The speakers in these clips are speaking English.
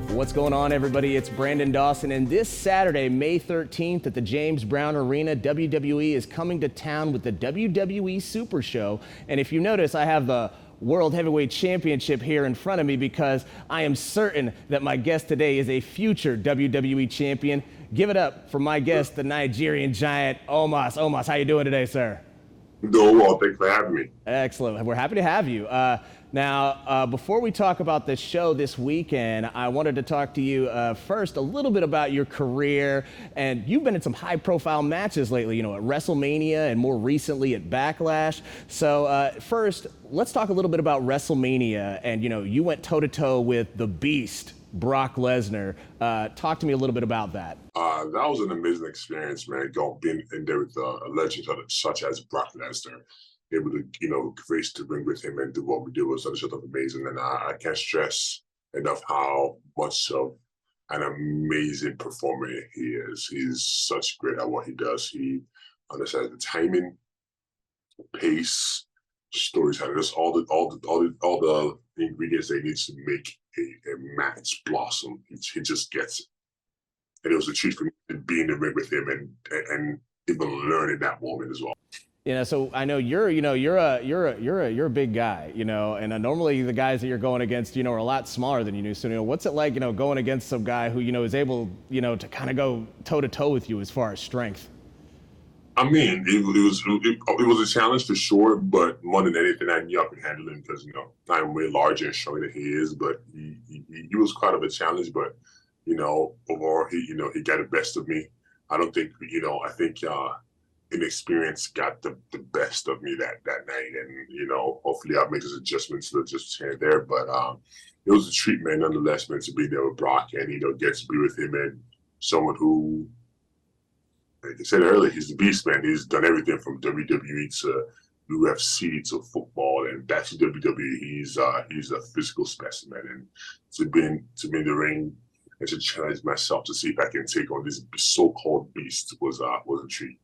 What's going on, everybody? It's Brandon Dawson, and this Saturday, May 13th at the James Brown Arena, WWE is coming to town with the WWE Super Show. And if you notice, I have the World Heavyweight Championship here in front of me because I am certain that my guest today is a future WWE champion. Give it up for my guest, the Nigerian giant, Omos. Omos, how you doing today, sir? Doing well. Thanks for having me. Excellent. We're happy to have you. Now, before we talk about the show this weekend, I wanted to talk to you first a little bit about your career. And you've been in some high-profile matches lately, you know, at WrestleMania and more recently at Backlash. So first, let's talk a little bit about WrestleMania. And, you know, you went toe-to-toe with the Beast, Brock Lesnar. Talk to me a little bit about that. That was an amazing experience, man. Being in there with a legend such as Brock Lesnar, able to, you know, grace the ring with him and do what we did was sort of amazing. And I can't stress enough how much of an amazing performer he is. He's such great at what he does. He understands the timing, pace, storytelling, just all the ingredients they need to make a match blossom. He just gets it. And it was a treat for me to be in the ring with him and even learn in that moment as well. You know, so I know you're a big guy, you know, and normally the guys that you're going against, you know, are a lot smaller than you. So, you know, what's it like, you know, going against some guy who, you know, is able, you know, to kind of go toe to toe with you as far as strength? I mean, it was a challenge for sure, but more than anything, I knew I could handle him because, you know, I'm way larger and showing that he is, but he was quite of a challenge, but, you know, overall, he got the best of me. I don't think, you know, I think inexperience got the best of me that night. And, you know, hopefully I'll make those adjustments to just here and there. But it was a treat, man, nonetheless, man, to be there with Brock and, you know, get to be with him and someone who, like I said earlier, he's the beast, man. He's done everything from WWE to UFC to football and back to WWE. He's a physical specimen. And to be in the ring and to challenge myself to see if I can take on this so-called beast was a treat.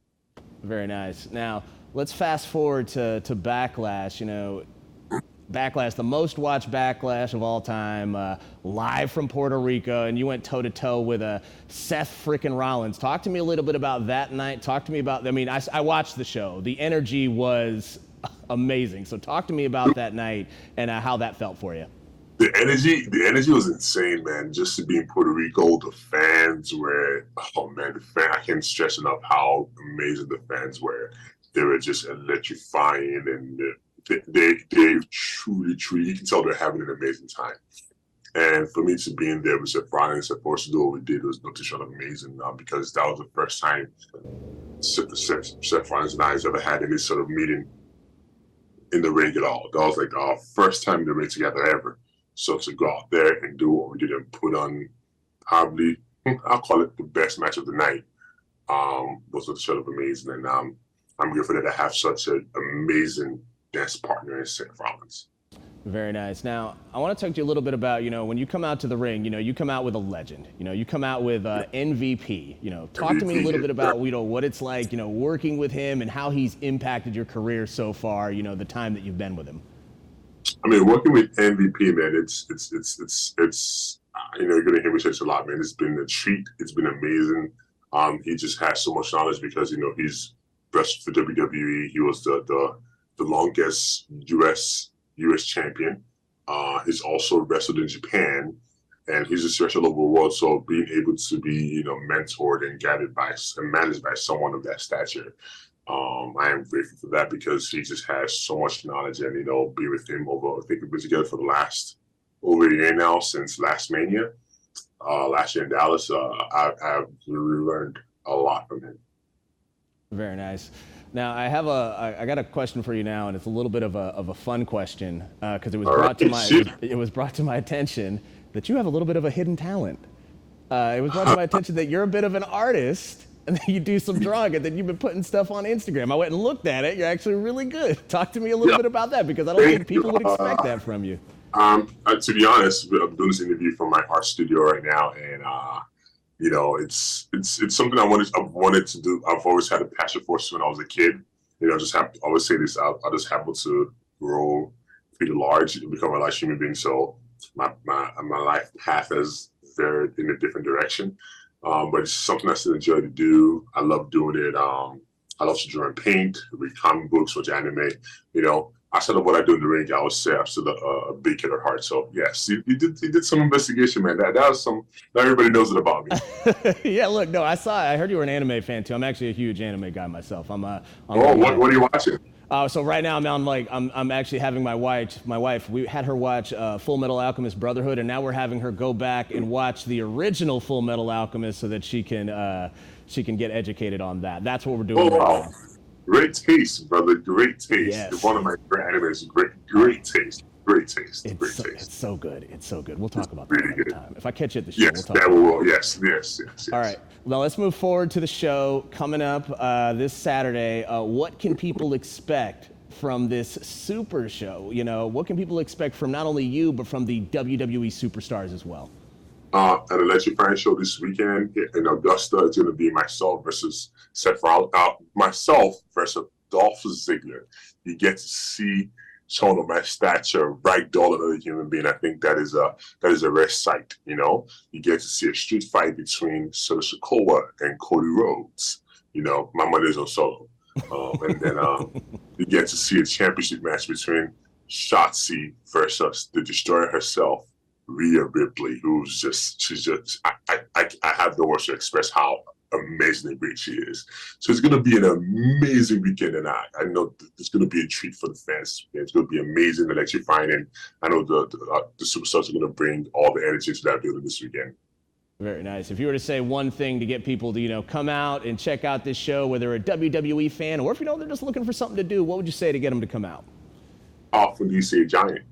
Very nice. Now, let's fast forward to Backlash. You know, Backlash, the most watched Backlash of all time, live from Puerto Rico, and you went toe-to-toe with Seth frickin' Rollins. Talk to me a little bit about that night. Talk to me about, I mean, I watched the show. The energy was amazing. So talk to me about that night and how that felt for you. The energy was insane, man. Just to be in Puerto Rico, the fans were, oh man, I can't stress enough how amazing the fans were. They were just electrifying, and they truly, you can tell they're having an amazing time. And for me to be in there with Seth Rollins and forced to do what we did was nothing short of amazing, because that was the first time Seth Rollins and I has ever had any sort of meeting in the ring at all. That was like our first time in the ring together ever. So to go out there and do what we did and put on probably, I'll call it the best match of the night, was sort of amazing. And I'm grateful that I have such an amazing dance partner in Seth Rollins. Very nice. Now, I want to talk to you a little bit about, you know, when you come out to the ring, you know, you come out with a legend. You know, you come out with MVP. You know, talk to me a little bit about, you know, what it's like, you know, working with him and how he's impacted your career so far, you know, the time that you've been with him. I mean, working with MVP, man, it's you know, you're gonna hear me say this a lot, man. It's been a treat. It's been amazing. He just has so much knowledge because, you know, he's wrestled for WWE. He was the longest U.S. champion. He's also wrestled in Japan, and he's just wrestled over the world. So being able to be, you know, mentored and guided by and managed by someone of that stature, I am grateful for that because he just has so much knowledge. And, you know, be with him over, I think we've been together for the last over a year now, since last Mania, last year in Dallas. I've really learned a lot from him. Very nice. Now, I got a question for you now, and it's a little bit of a fun question because it was brought to my attention that you have a little bit of a hidden talent. It was brought to my attention that you're a bit of an artist, and then you do some drawing, and then you've been putting stuff on Instagram. I went and looked at it. You're actually really good. Talk to me a little bit about that, because I don't think people would expect that from you. To be honest, I'm doing this interview from my art studio right now, and you know, it's something I've wanted to do. I've always had a passion for it when I was a kid. You know, I always say this. I just happened to grow pretty large and become a large human being. So my life path has veered in a different direction. But it's something I still enjoy to do. I love doing it. I love to draw and paint, read comic books, watch anime. You know, outside of what I do in the ring, I would say I'm still a big kid at heart. So yes, he did some investigation, man. That was some. Not everybody knows it about me. Yeah, look, no, I heard you were an anime fan too. I'm actually a huge anime guy myself. What are you watching? So right now I'm actually having my wife, we had her watch Full Metal Alchemist Brotherhood, and now we're having her go back and watch the original Full Metal Alchemist so that she can get educated on that. That's what we're doing right now. Great taste, brother. Great taste. Yes. One of my favorite animes. Great taste. Great taste. It's so good. It's so good. We'll talk about that another time. If I catch you at the show, yes, we'll talk about it. Yes. All right. Well, let's move forward to the show coming up this Saturday. What can people expect from this Super Show? You know, what can people expect from not only you, but from the WWE Superstars as well? An electrifying show this weekend in Augusta. It's going to be myself versus Seth Rollins. Myself versus Dolph Ziggler. You get to see someone of my stature ragdoll another human being. I think that is a rare sight. You know, you get to see a street fight between Solo Sikoa and Cody Rhodes. You know, my money's on Solo. And then you get to see a championship match between Shotzi versus the Destroyer herself, Rhea Ripley, I have no words to express how amazingly great she is. So it's going to be an amazing weekend, and I know it's going to be a treat for the fans. It's going to be amazing, electrifying, and I know the superstars are going to bring all the energy to that building this weekend. Very nice. If you were to say one thing to get people to, you know, come out and check out this show, whether a WWE fan or if you know they're just looking for something to do, what would you say to get them to come out? Often do you see a giant?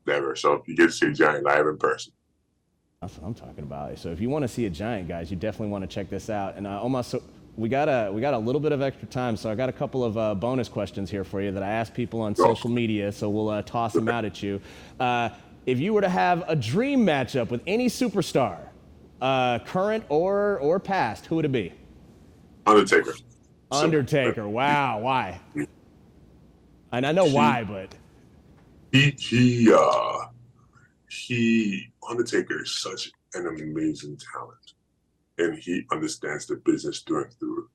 Never. So you get to see a giant live in person. That's what I'm talking about. So if you want to see a giant, guys, you definitely want to check this out. And Omos, so we got a little bit of extra time, so I got a couple of bonus questions here for you that I asked people on social media. So we'll toss them out at you. If you were to have a dream matchup with any superstar, current or past, who would it be? Undertaker. Undertaker. Wow. Why? And I know why, but Undertaker is such an amazing talent, and he understands the business through and through.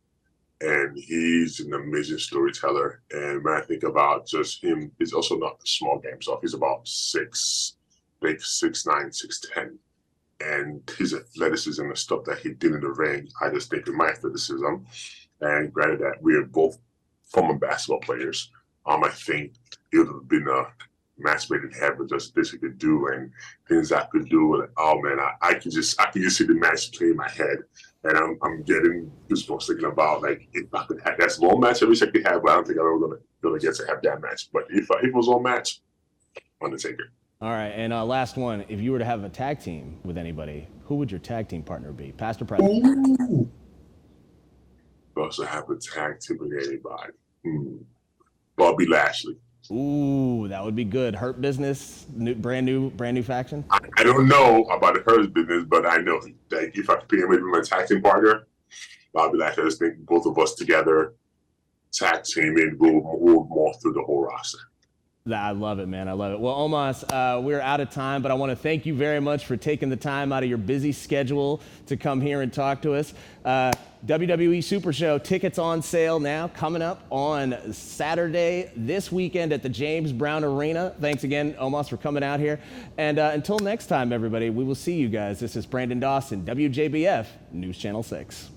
And he's an amazing storyteller. And when I think about just him, he's also not a small game himself. He's about 6'9", 6'10". And his athleticism and stuff that he did in the ring, I just think of my athleticism. And granted that we are both former basketball players, I think it would have been a match made in heaven, just this he could do and things I could do. And oh man, I can just see the match play in my head. And I'm getting goosebumps thinking about, like, if I could have that small match, I wish I could have, but I don't think I'm ever gonna get to have that match. But if it was on match, Undertaker. All right, and last one. If you were to have a tag team with anybody, who would your tag team partner be, past or present? Ooh. Also have a tag team with anybody. Bobby Lashley. Ooh, that would be good. Hurt Business, brand new faction. I don't know about the Hurt Business, but I know that if I could pick him with my tag team partner, Bobby Lashley, I just think both of us together, tag team, and we'll morph through the whole roster. I love it, man. I love it. Well, Omos, we're out of time, but I want to thank you very much for taking the time out of your busy schedule to come here and talk to us. WWE Super Show tickets on sale now, coming up on Saturday this weekend at the James Brown Arena. Thanks again, Omos, for coming out here. And until next time, everybody, we will see you guys. This is Brandon Dawson, WJBF News Channel 6.